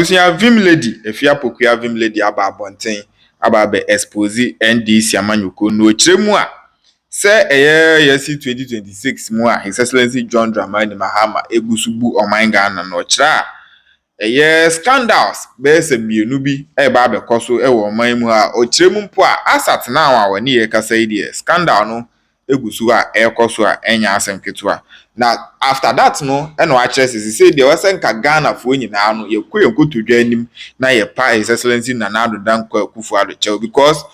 Abusia Vim Lady, Afia Pokua Vim Lady aba bonten, aba be expose NDC amanyuko no chiremua. Se yesi 2026 mu a His Excellency John Dramani Mahama egusubu Ghana no chira. Scandals be se mienu bi ba be koso wo oman mu a o chiremu mpo a asat na wa wani ye kasa ide scandal no egusu a ekoso a enya asem ketua. Na after that no e no a kire say de wesen ka Ghana fo nyina no ye kuyekotodwa anim na ye pa His Excellency Nana Danko Akufo-Addo chew because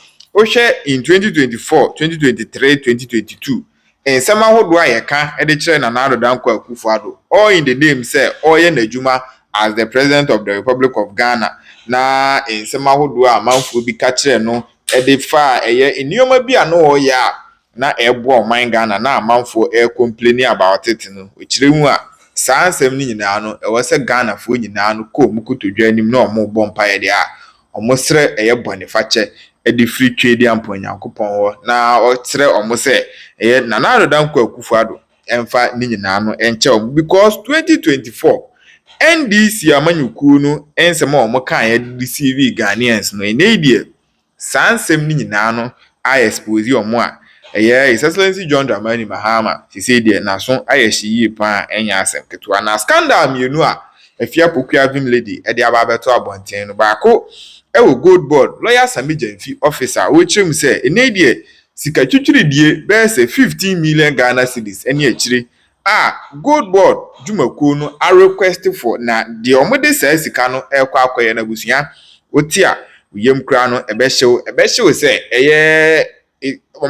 in 2024, 2023, 2022, and some ahodo a yeka e de kire Nana Danko Akufo-Addo all in the name say oye najuma as the President of the Republic of Ghana. Na in some ahodo a manfo bi ka kire no e de fa eye enioma bi ano oya na ebo oman Ghana na manfo complaining about it no ochire mu a saa nsem ni nyina no e wose Ghana fo nyina no ko mukutodwa anim na omo bompa ye de a omo sre eye bonifache edi free trade amponyankopon ho na o sre omo se eye Nana Danko Akufo-Addo emfa ni nyina no enche because 2024 NDC amanyuku no ensema omo kan ye deceive Ghanaians no enedie saa nsem ni nyina no a expose omo a His Excellency John Dramani Mahama say there na so ayehyi pa enya asem ketua na scandal mienu a Afia Pokua Vim Lady e de ababeto abonten no baako ewo Goldbod Sammy Gyamfi officer wo chirem say enedie sika twitwiridie be say 15 million Ghana cedis ene akire Goldbod Jumakuo no a request for na de omode say sika no ekwa akoye na busuya oti a uyem kra no ebehyew say eye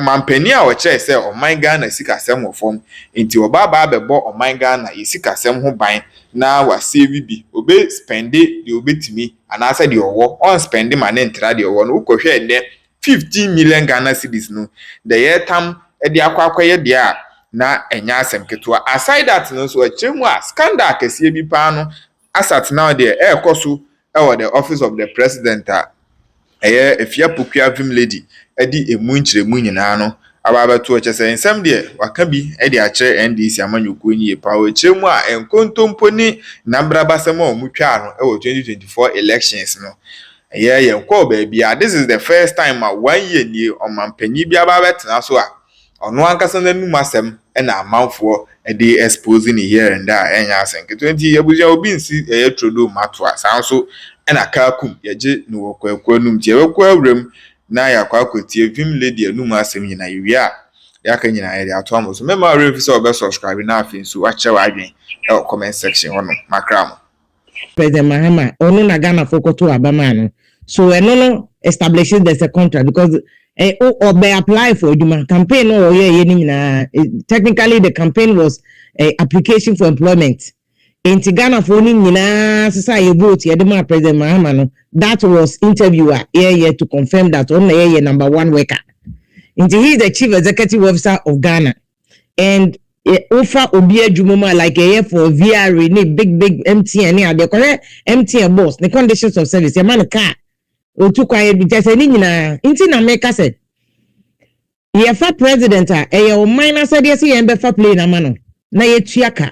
mampani a oche say oman Ghana sika sem ofom enti obaba bebo oman Ghana yesika sem ho ban na wa save bi obe spende de obetimi anasa de owo on spende man entra de owo no ukohwe ende 15 million Ghana cedis no the year tam e de akwakoye de a na enya asem ketua aside that no so achemu a scandal kese bi pa no asat now there ekoso the office of the president Afia Pokua Vim Lady edi emu nkyiremu nyina no ababeto chese ensem de waka bi edi akire NDC amanyuko nyi pa o chiremu a enkontompo ni nabrabasem a omutwa no 2024 elections no yenko ba bia this is the first time a 1 year ni omampanyi bi ababetena so a ono ankasa nanu masem na amanfo edi expose ni here and there enya asenke 20 yebuja obi nsi trodo mato a sanso na kakum yeje no wokwa num tie wekwa awrem na yakwa akotie Vim Lady anum asem nyina yewi a yaka nyina ye ato amoso mema refi so be subscribe na afin so ache wa adwen comment section hono makram President Mahama onu na Ghana fokoto abama no so no establishes there's a contract because or be apply for the campaign or technically the campaign was application for employment in Ghana for nyina society vote yedema President Mahama no that was interviewer here to confirm that on the number 1 worker he is the chief executive officer of Ghana and offer obi adwuma like for VR ni big MTN they correct MTN boss the conditions of service man car o tu kwa bi just ni nyina inti na make said ye fa president o minor said yes ye be fa play na mano na ye tuaka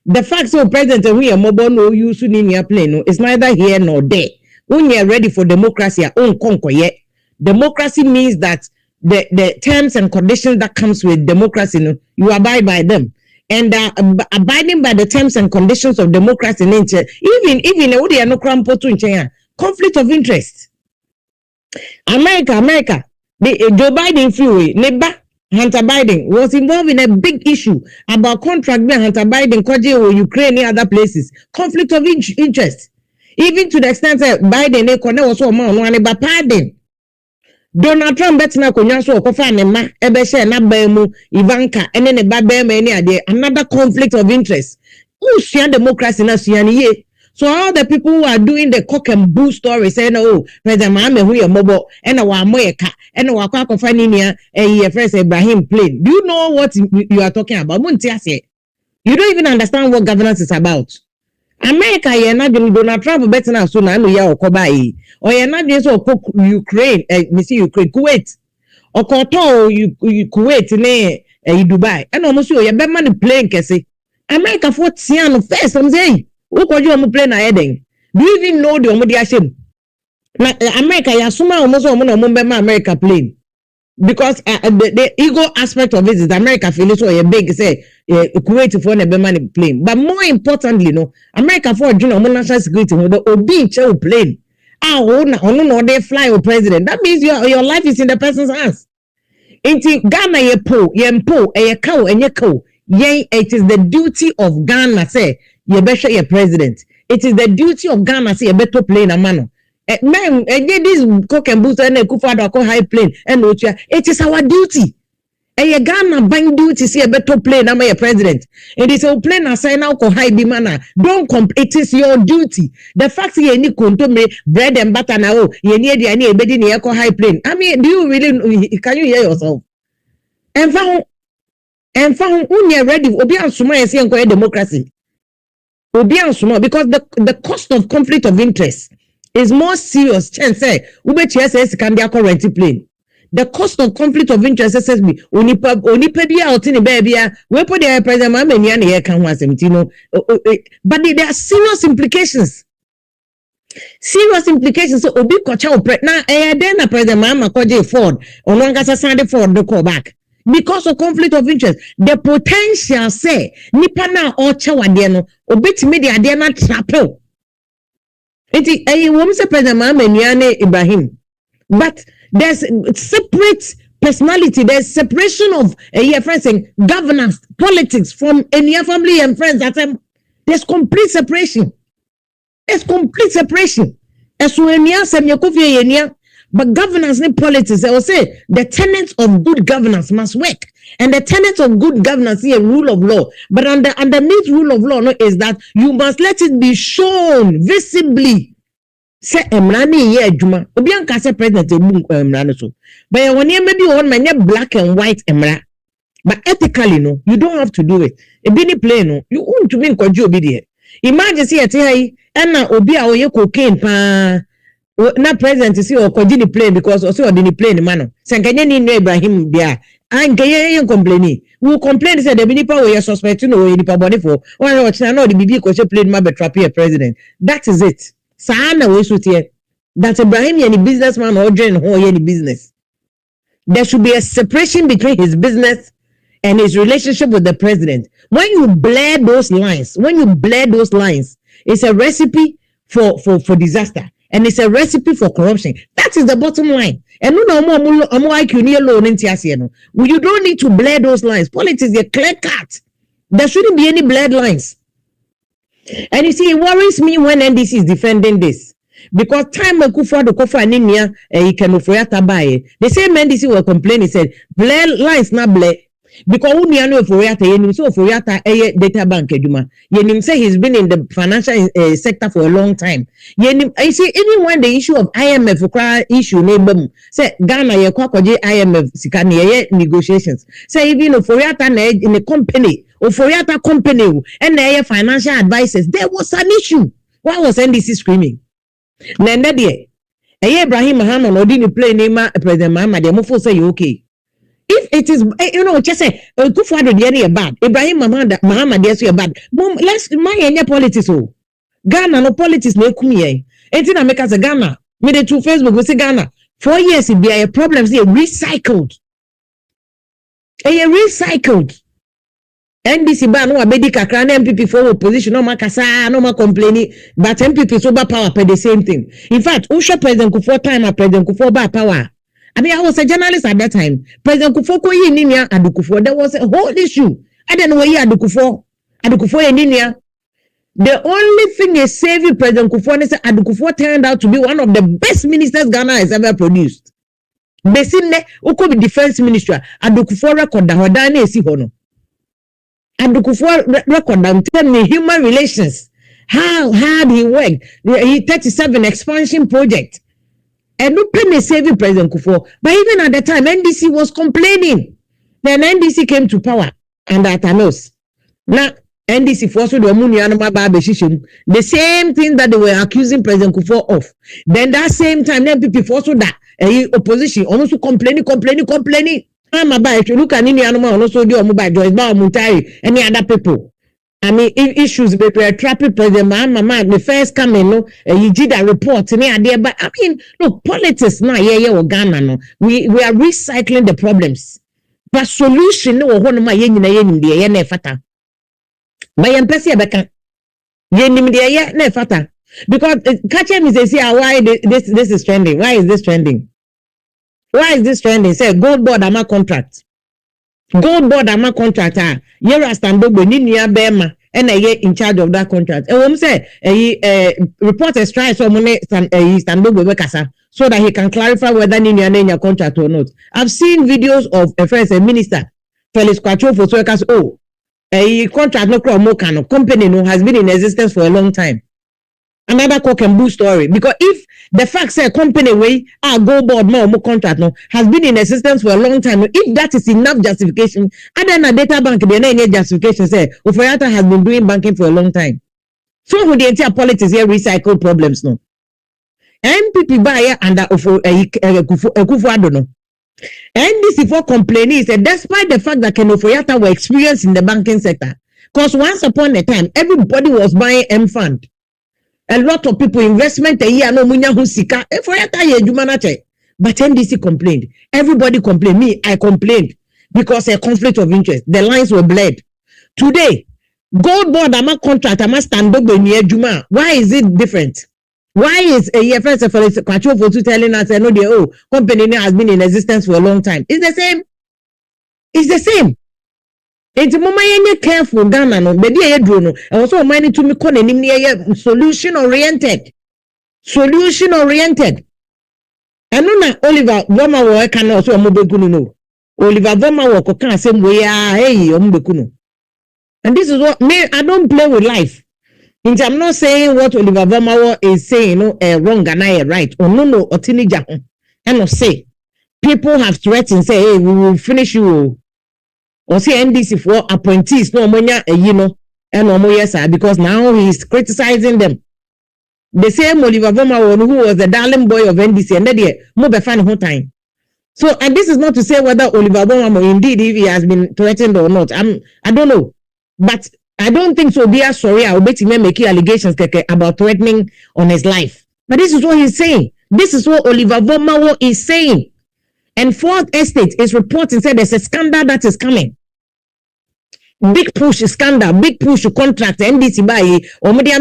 the fact so president we e mobo no use ni nia play no is neither here nor there when you are ready for democracy on konkoye democracy means that the terms and conditions that comes with democracy no, you abide by them and abiding by the terms and conditions of democracy even e no crampo to nchen conflict of interest America Joe Biden freeway neighbor Hunter Biden was involved in a big issue about contract by Hunter Biden kwaje or Ukraine and other places conflict of interest even to the extent that Biden was so man one pardon Donald Trump betina konya so okofa ne ma ebe share na ba mu Ivanka ene ne ba ba ma ni ade another conflict of interest who democracy na ye. So all the people who are doing the cock and bull story saying, oh, President Mahama who your mobile and a wamoyeka and a waka kofaninia and your friend Ibrahim played. Do you know what you are talking about? You don't even understand what governance is about. America, you're not doing Donald Trump better now, so now you are Kobai. Or you're not doing so Ukraine, Ukraine, Kuwait. Or Koto, Kuwait, Dubai. And almost you're better money playing, Cassie. America 40 first, I'm saying. Who could you play na heading? Do you even know the Omodia shame? America, Yasuma almost America plane. Because the ego aspect of it is America feels so a big say Kuwait for a money plane. But more importantly, no, America for national security, the Obi Chow plane. They fly a president. That means your life is in the person's hands. Inti Ghana ye po, a cow and ye cow. Yea, it is the duty of Ghana say ye better your president. It is the duty of Ghana say a better plane a man. Man, this cock and booster and a kufado high plane and it is our duty. A Ghana buying duty see a better plane. I'm a president. It is a plane assign out high bimana. Don't it is your duty. The fact you need to me bread and butter now. You need any bed in the high plane. I mean, do you really can you hear yourself? And found when you're ready, Obi and Suma is saying democracy. Obi and Suma because the cost of conflict of interest is more serious. Chance say Ube TSS can be a current plane. The cost of conflict of interest says me only out in the baby. We put the president Mahama but there are serious implications. Serious implications. So Obi Kocha now then a president Mahama Koje Ford or Wangasa Sunday Ford the call back. Because of conflict of interest, the potential say Nipana or Chawadiano or bit media they are not trapel. It is a woman say President Mahama Ibrahim. But there's separate personality, there's separation of friends and governance, politics from any family and friends. There's complete separation. There's complete separation. But governance and politics, I will say the tenets of good governance must work. And the tenets of good governance is a rule of law. But underneath rule of law is that you must let it be shown visibly. Say emrani ye adwuma obi anka say president emrani so but when you maybe one man black and white emra but ethically no you don't have to do it e bi ni play no you want to mean kwaji obi there imagine say ete hai na obi a oye cocaine pa na president say o kwaji ni play because o say o di ni play ni man say nkanye ni no Ibrahim dia nkanye complain we complain say the nipa we suspect no we nipa body for one watch na no the bibi ko say play ma be trap here president. That is it. Sana we shoot here that Ibrahim any businessman or join any business. There should be a separation between his business and his relationship with the president. When you blur those lines, it's a recipe for disaster and it's a recipe for corruption. That is the bottom line. And you don't need to blur those lines. Politics is a clear cut. There shouldn't be any blurred lines. And you see, it worries me when NDC is defending this. Because time Kufa the Kofa anemia he can buy. The same NDC will complain, he said, blur lines not blur. Because when you know Foriata data bank eduma. Yenim say he's been in the financial sector for a long time. Yenim I see even when the issue of IMF issue neighbor say Ghana ye kwakoje IMF sikani ye negotiations. Say even Foriata in a company or Foriata company and their financial advisors, there was an issue. Why was NDC screaming? Nende de Ibrahim Mahama no didn't play name President Mahama de mofo say okay. If it is, just say, good for the bad. Ibrahim Mahama, there's your bad. Let's my politics. Oh, Ghana no politics no kumie. Anything I make as a Ghana. Made it to Facebook. We say Ghana 4 years it be a problem. Say recycled. Recycled. NDC ban no abedi kakra na MPP for opposition no makasa no ma complaining but MPP so ba power per the same thing. In fact, Usha President Kufuor time President Kufuor ba power. I mean, I was a journalist at that time. President Kufuor koyi ninia Adukufuor. There was a whole issue. I don't know where Adukufuor ninia. The only thing is saving President Kufuor is that Adukufuor turned out to be one of the best ministers Ghana has ever produced. Besine uko be defense minister Adukufuor record da hodane esi hono. Adukufuor record da tell me human relations. How hard he worked. He 37 expansion project. And no penny saving President Kufuor. But even at the time, NDC was complaining. Then NDC came to power and at Anos. Now, NDC forced the the same thing that they were accusing President Kufuor of. Then that same time, then people forced that opposition almost complaining. I'm about to look at any animal also do mobile Joyce Bar Mutari, any other people. I mean, issues be traffic president mama the first coming no you did a report but I mean look, politics now yeah Ghana no we are recycling the problems but solution no ho no ma ye nyina ye nim de ye na fata ba ye mpese e beka ye nim de ye na fata because catch me say why this is trending, why is this trending say Goldbod ama contract Yera Standogbe ni nua bema and in charge of that contract. And when say report a strike so money Standogbe bekasa so that he can clarify whether ni nua na contract or not. I've seen videos of a first minister Felix Kwacho for so contract no company no has been in existence for a long time. Another cock and bull story, because if the fact say company way Goldbod more contract no has been in existence for a long time, if that is enough justification, and then a data bank they any justification say Oforiatta has been doing banking for a long time. So who the entire politics here recycle problems no. MPP buy under Kufuor no. NDC for complaining said despite the fact that Oforiatta were experienced in the banking sector, because once upon a time everybody was buying M fund. A lot of people investment a year no munya husika for ye juma na che, but NDC complained. Everybody complained. Me, I complained because a conflict of interest. The lines were blurred. Today, Goldbod ama contract ama Standogbe ni juma. Why is it different? Why is a year first of all Kwacho for telling us no company has been in existence for a long time? It's the same. It's the same. Enti mama yenye careful Ghana no be dey edro no e wo so man to me ko nanim ne solution oriented eno na Oliver Voma wo ka na so mo begunu no Oliver Voma wo ko kan asem we hey o mo begunu. And this is what me, I don't play with life. I'm not saying what Oliver Voma is saying wrong and right or no otinija and no say people have threatened say hey we will finish you or say NDC for appointees no monya and no yes because now he's criticizing them. The same Oliver Voma who was the darling boy of NDC and then mo be fan whole time. So and this is not to say whether Oliver Voma indeed if he has been threatened or not. I don't know, but I don't think so. Be sorry, I'll bet him make allegations about threatening on his life. But this is what he's saying. This is what Oliver Voma is saying. And Fourth Estate is reporting said there's a scandal that is coming. Big push scandal, big push contract NDC by or media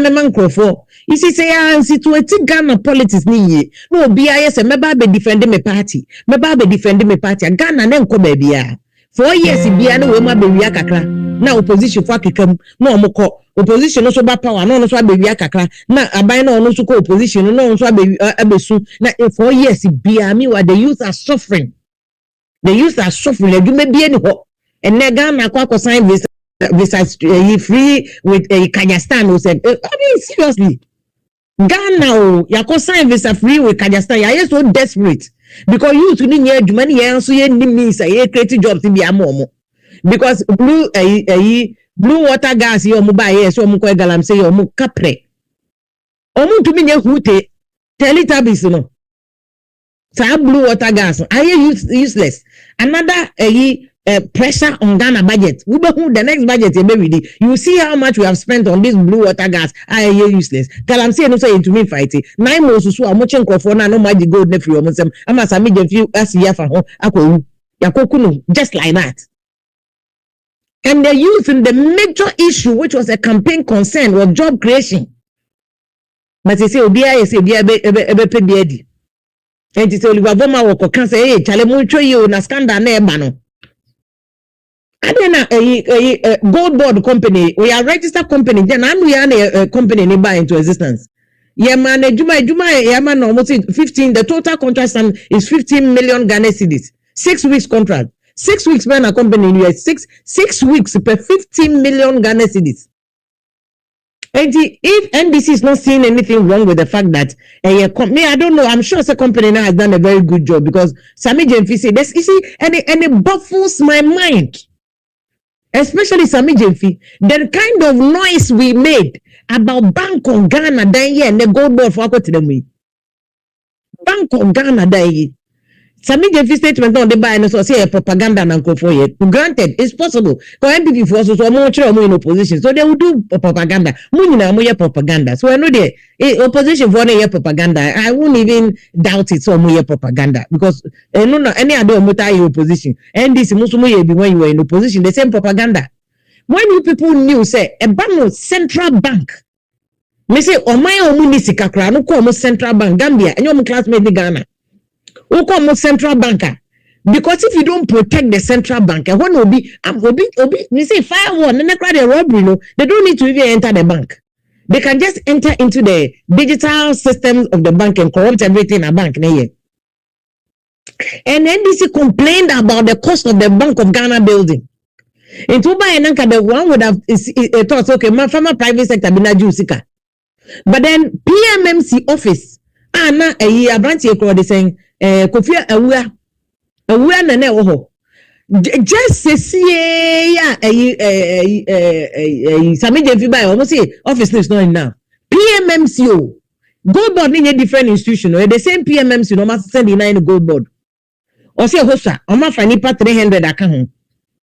for. You see, say and situated Ghana politics ni no BIS meba be defending my party. Meba be defending my party. Ghana nem ko baby. 4 years bia no we ma be wia kakra. Na opposition for kekam no omoko. Opposition no so ba power no so be wia kakra. Na aban no so ko opposition no so abesu. Na 4 years bia me where the youth are suffering. The youth are suffering. You may be any ho. And Ghana kwa sign visa free with Kazakhstan who said, I mean seriously. Ghana yako sign visa free with Kazakhstan. You are so desperate because you to need your money so you need say creative jobs to be amomo. Because blue water gas you mobile so mu ko galam say you mu kapre. Omu to me hute Teletubbies no. Sa blue water gas are useless. Another pressure on Ghana budget. We the next budget you see how much we have spent on this blue water gas. Are useless. Kalam say no say into me fighting. 9 months so amochen crofo na no maji gold na free omsem. Ama Sammy Gyamfi as year for ho akwu. Yakokunu just like that. And the youth in the major issue which was a campaign concern was job creation. But they say obiya say obiya ebe pediedi. And they say Oliver Voma wo kan say hey chale mo twa yi o na scandal na e ba no. Adena Goldbod company, we are registered company, then we are a company nearby into existence. Yeah, man, yeah, man, almost 15, the total contract sum is 15 million Ghana cedis. 6 weeks contract. 6 weeks, man, a company in US, 6 weeks per 15 million Ghana cedis. And if NBC is not seeing anything wrong with the fact that company, I don't know, I'm sure the company now has done a very good job because Sammy Gyamfi said this, you see, and it baffles my mind. Especially Sammy Gyamfi, the kind of noise we made about Bank of Ghana that year and the Goldbod for them. Bank of Ghana that year. Sammy Gyamfi statement on the buy and so say propaganda and for it. Granted, it's possible. Because MPP for so much in opposition, so they will do propaganda. Munina propaganda. So I know the opposition for any propaganda. I won't even doubt it. So more propaganda because no any other mutai opposition. And this most when you were in opposition, the same propaganda. When you people knew say a bank central bank. Me say my munisika kra no ko central bank Gambia and your classmate Ghana. Who come central banker? Because if you don't protect the central bank, and when will be, me say firewall, and then they robbery, no, they don't need to even enter the bank. They can just enter into the digital systems of the bank and corrupt everything in a bank. And NDC complained about the cost of the Bank of Ghana building. In Tuba and Anka, the one would have thought, okay, my former private sector, but then PMMC office, na a branch here saying, Kofi awua na ho just say ya Sammy Gyamfi buy almost say office is not now PMMCO Goldbod ni different institution the same PMMC no must send in Goldbod or say hosta o ma fa nipa 300 aka ho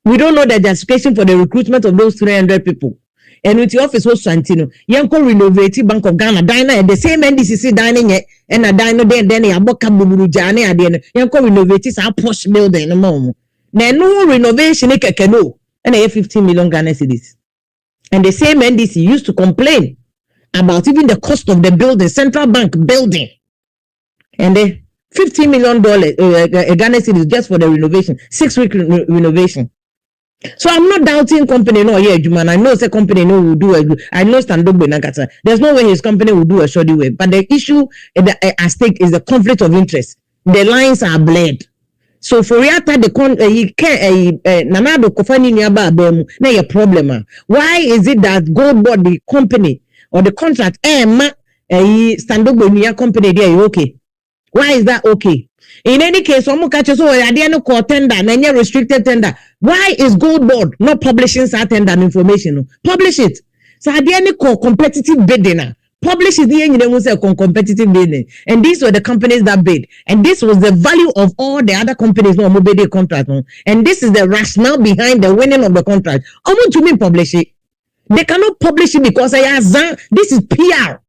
we don't know the justification for the recruitment of those 300 people. And with the office was Santino, Yanko renovate Bank of Ghana, Dina, the same NDCC dining yet, and a dino then a book Jani at the end. Yanko renovates our posh building in a moment. Then no renovation, it can no, and they have 15 million Ghana cedis. And the same NDC used to complain about even the cost of the building, central bank building. And the $15 million Ghana cedis just for the renovation, 6-week renovation. So I'm not doubting company no Juman. I know the company no will do I know Standobe Nakata. There's no way his company will do a shoddy way. But the issue at stake is the conflict of interest. The lines are blurred. So for Yata you can't Nanado Kofani Niaba Bemu na your problem. Why is it that Goldbod the company or the contract Standobe Nia company there okay? Why is that okay? In any case, some catches so I didn't call tender and restricted tender. Why is Goldbod not publishing certain tender information? Publish it. So I didn't call competitive bidding. Publish it here, you know, say competitive bidding. And these were the companies that bid. And this was the value of all the other companies no mobile contract. And this is the rationale behind the winning of the contract. I want to mean publish it. They cannot publish it because this is PR.